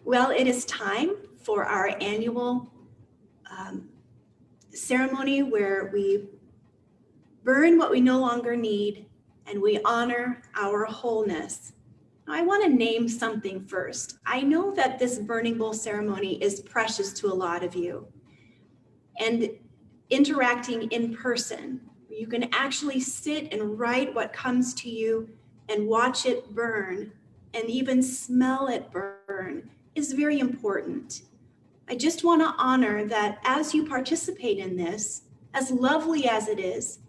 Well, it is time for our annual ceremony where we burn what we no longer need and we honor our wholeness. Now, I want to name something first. I know that this burning bowl ceremony is precious to a lot of you. And interacting in person, you can actually sit and write what comes to you and watch it burn and even smell it burn is very important. I just want to honor that as you participate in this, as lovely as it is,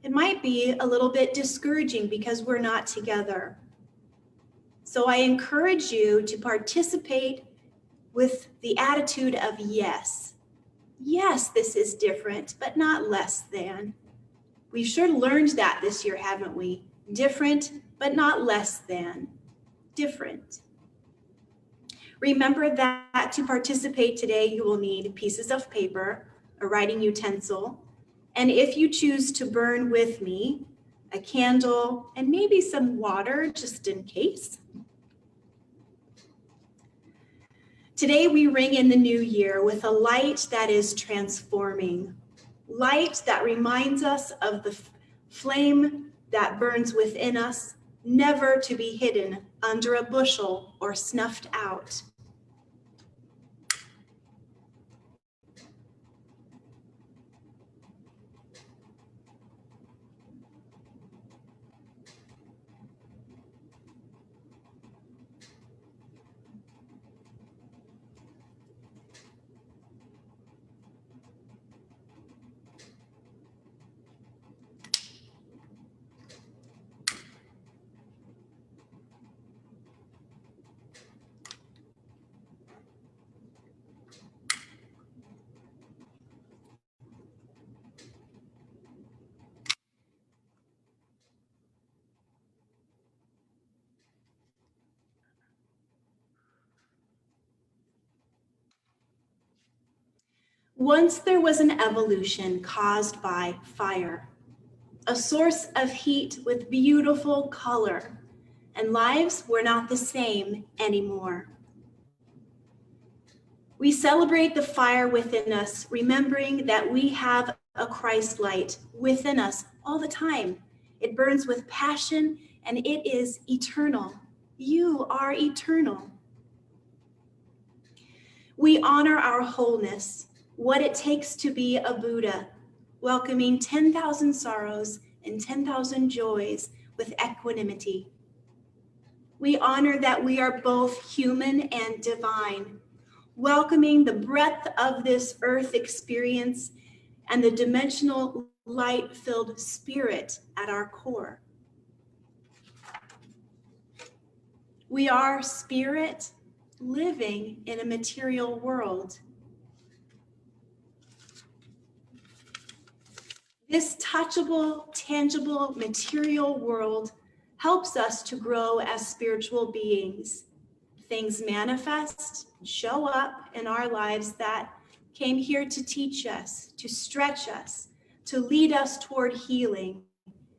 it might be a little bit discouraging because we're not together. So I encourage you to participate with the attitude of yes. Yes, this is different, but not less than. We've sure learned that this year, haven't we? Different, but not less than. Different. Remember that to participate today, you will need pieces of paper, a writing utensil, and if you choose to burn with me, a candle, and maybe some water just in case. Today we ring in the new year with a light that is transforming, light that reminds us of the flame that burns within us, never to be hidden under a bushel or snuffed out. Once there was an evolution caused by fire, a source of heat with beautiful color, and lives were not the same anymore. We celebrate the fire within us, remembering that we have a Christ light within us all the time. It burns with passion and it is eternal. You are eternal. We honor our wholeness, what it takes to be a Buddha, welcoming 10,000 sorrows and 10,000 joys with equanimity. We honor that we are both human and divine, welcoming the breadth of this earth experience and the dimensional light-filled spirit at our core. We are spirit living in a material world. This touchable, tangible, material world helps us to grow as spiritual beings. Things manifest, show up in our lives that came here to teach us, to stretch us, to lead us toward healing,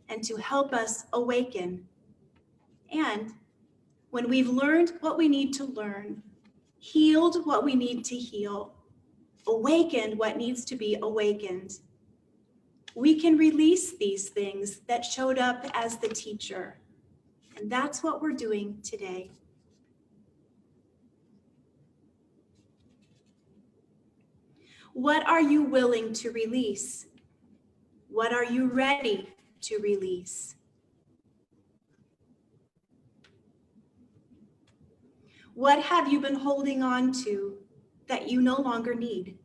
and to help us awaken. And when we've learned what we need to learn, healed what we need to heal, awakened what needs to be awakened, we can release these things that showed up as the teacher. And that's what we're doing today. What are you willing to release? What are you ready to release? What have you been holding on to that you no longer need?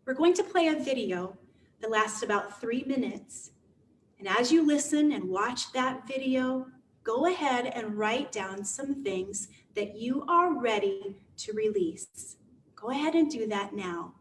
We're going to play a video that lasts about 3 minutes. And as you listen and watch that video, go ahead and write down some things that you are ready to release. Go ahead and do that now.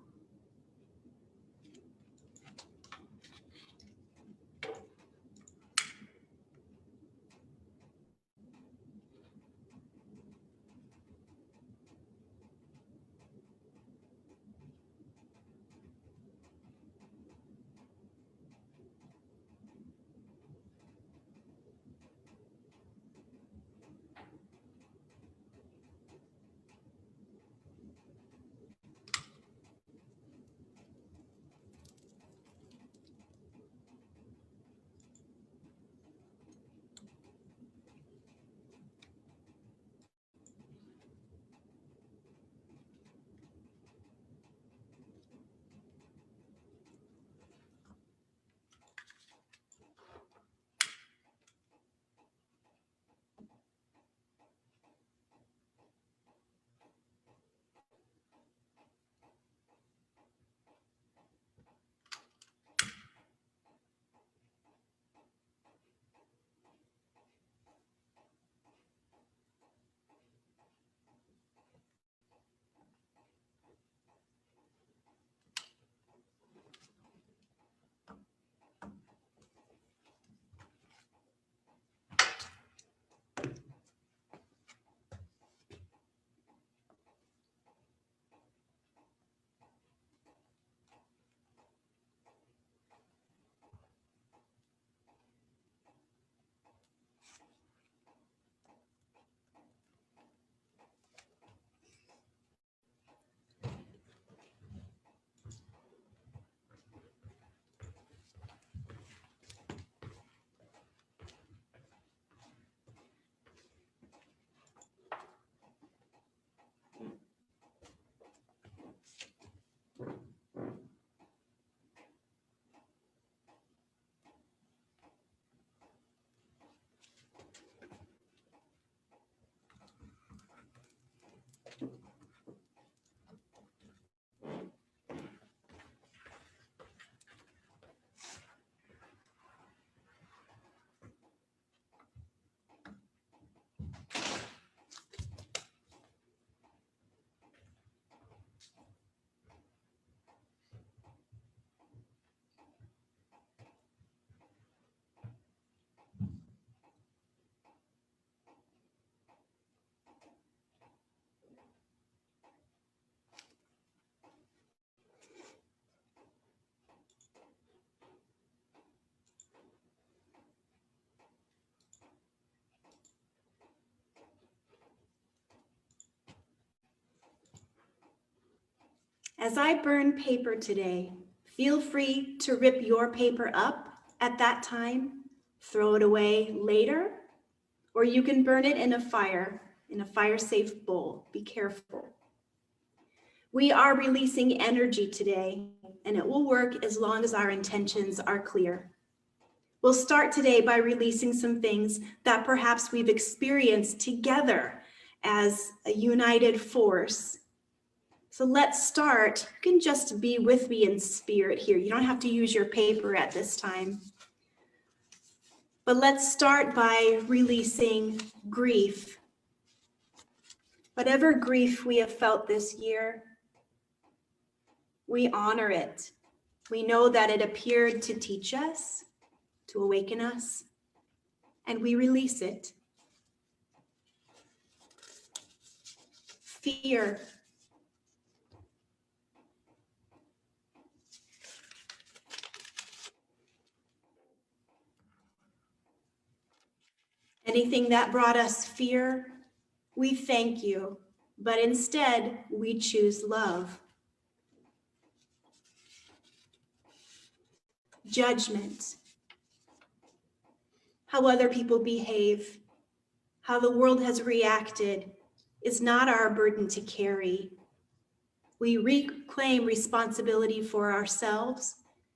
As I burn paper today, feel free to rip your paper up at that time, throw it away later, or you can burn it in a fire-safe bowl. Be careful. We are releasing energy today, and it will work as long as our intentions are clear. We'll start today by releasing some things that perhaps we've experienced together as a united force. So let's start. You can just be with me in spirit here. You don't have to use your paper at this time. But let's start by releasing grief. Whatever grief we have felt this year, we honor it. We know that it appeared to teach us, to awaken us, and we release it. Fear. Anything that brought us fear, we thank you, but instead we choose love. Judgment. How other people behave, how the world has reacted is not our burden to carry. We reclaim responsibility for ourselves,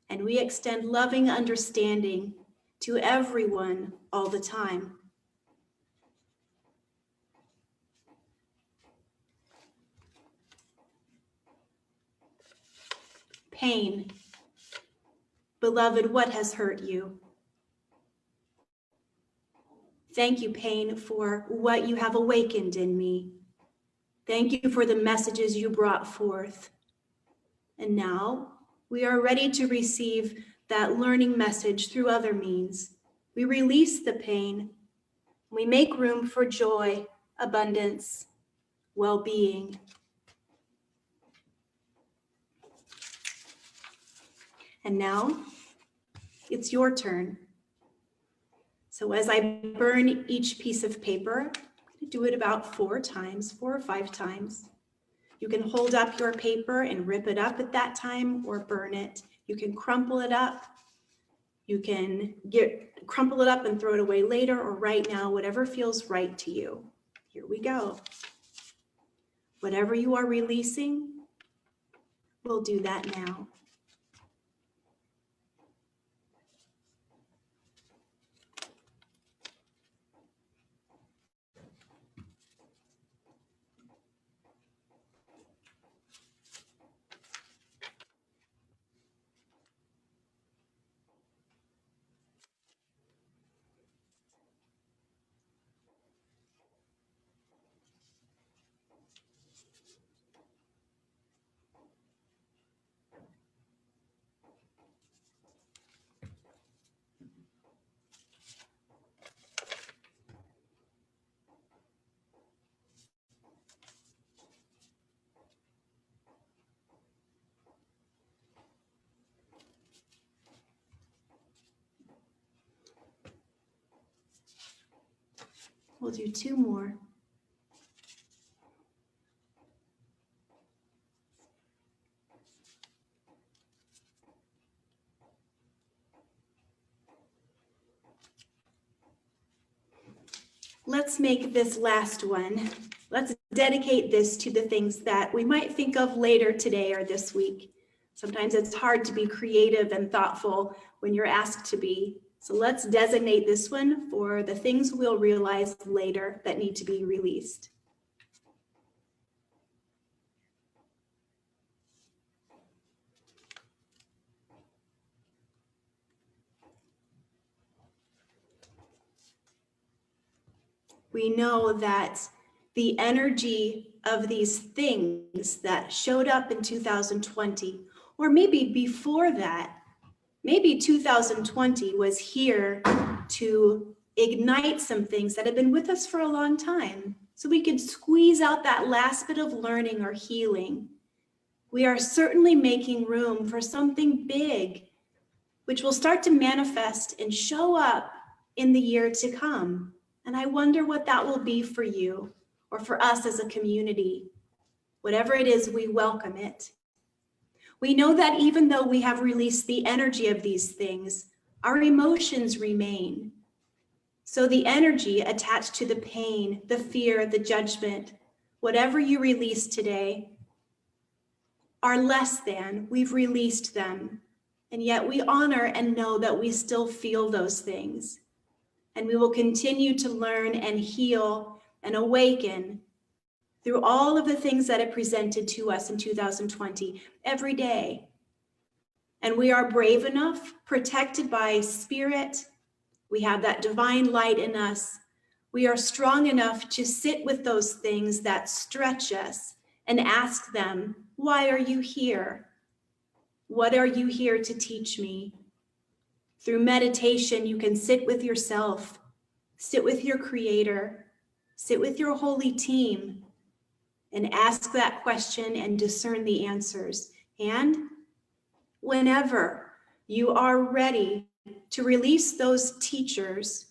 and we extend loving understanding to everyone all the time. Pain. Beloved, what has hurt you? Thank you, pain, for what you have awakened in me. Thank you for the messages you brought forth. And now we are ready to receive that learning message through other means. We release the pain. We make room for joy, abundance, well-being. And now it's your turn. So as I burn each piece of paper, I'm going to do it about 4 or 5 times. You can hold up your paper and rip it up at that time or burn it. You can crumple it up. You can crumple it up and throw it away later or right now, whatever feels right to you. Here we go. Whatever you are releasing, we'll do that now. We'll do 2 more. Let's make this last one. Let's dedicate this to the things that we might think of later today or this week. Sometimes it's hard to be creative and thoughtful when you're asked to be. So let's designate this one for the things we'll realize later that need to be released. We know that the energy of these things that showed up in 2020, or maybe before that, maybe 2020 was here to ignite some things that have been with us for a long time, so we could squeeze out that last bit of learning or healing. We are certainly making room for something big, which will start to manifest and show up in the year to come. And I wonder what that will be for you or for us as a community. Whatever it is, we welcome it. We know that even though we have released the energy of these things, our emotions remain. So the energy attached to the pain, the fear, the judgment, whatever you release today, are less than. We've released them. And yet we honor and know that we still feel those things. And we will continue to learn and heal and awaken through all of the things that it presented to us in 2020 every day. And we are brave enough, protected by spirit. We have that divine light in us. We are strong enough to sit with those things that stretch us and ask them, why are you here? What are you here to teach me? Through meditation, you can sit with yourself, sit with your creator, sit with your holy team, and ask that question and discern the answers. And whenever you are ready to release those teachers,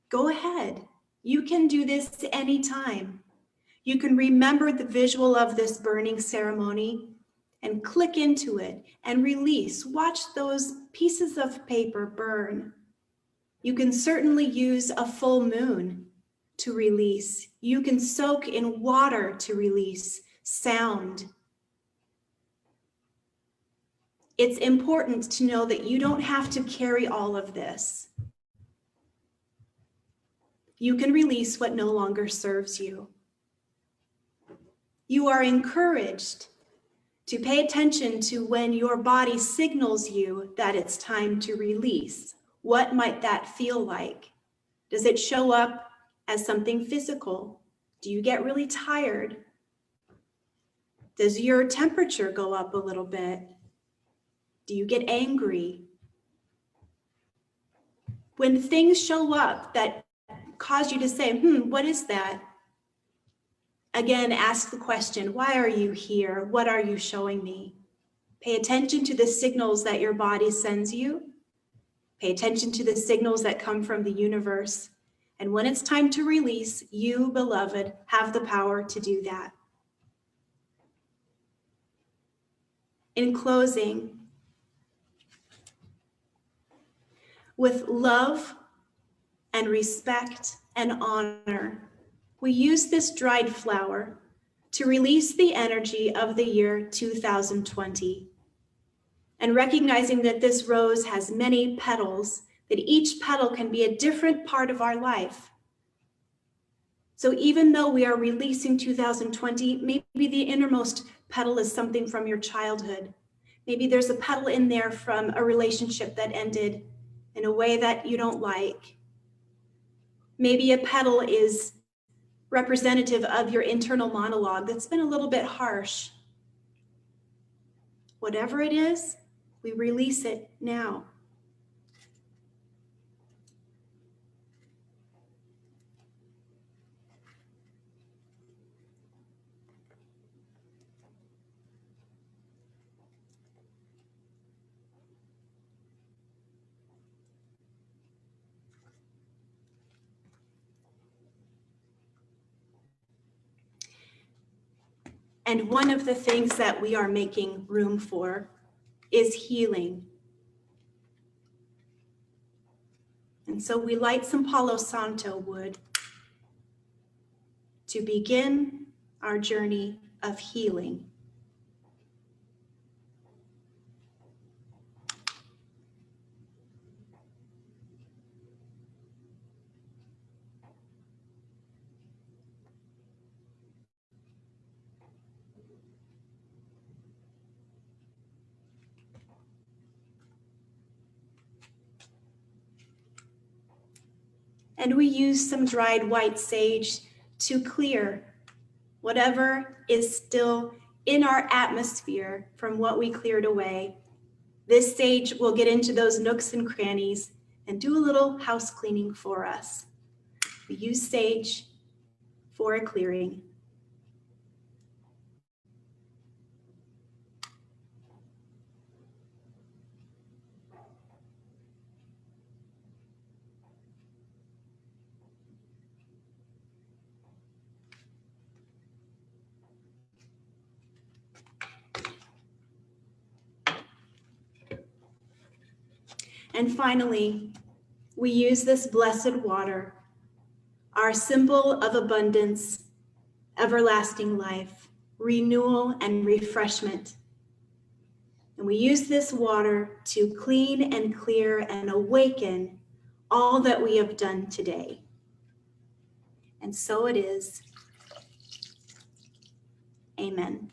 go ahead. You can do this anytime. You can remember the visual of this burning ceremony and click into it and release. Watch those pieces of paper burn. You can certainly use a full moon to release. You can soak in water to release sound. It's important to know that you don't have to carry all of this. You can release what no longer serves you. You are encouraged to pay attention to when your body signals you that it's time to release. What might that feel like? Does it show up as something physical? Do you get really tired? Does your temperature go up a little bit? Do you get angry? When things show up that cause you to say, what is that? Again, ask the question, why are you here? What are you showing me? Pay attention to the signals that your body sends you. Pay attention to the signals that come from the universe. And when it's time to release, you, beloved, have the power to do that. In closing, with love and respect and honor, we use this dried flower to release the energy of the year 2020. And recognizing that this rose has many petals, that each petal can be a different part of our life. So even though we are releasing 2020, maybe the innermost petal is something from your childhood. Maybe there's a petal in there from a relationship that ended in a way that you don't like. Maybe a petal is representative of your internal monologue that's been a little bit harsh. Whatever it is, we release it now. And one of the things that we are making room for is healing. And so we light some Palo Santo wood to begin our journey of healing. And we use some dried white sage to clear whatever is still in our atmosphere from what we cleared away. This sage will get into those nooks and crannies and do a little house cleaning for us. We use sage for a clearing. And finally, we use this blessed water, our symbol of abundance, everlasting life, renewal, and refreshment. And we use this water to clean and clear and awaken all that we have done today. And so it is. Amen.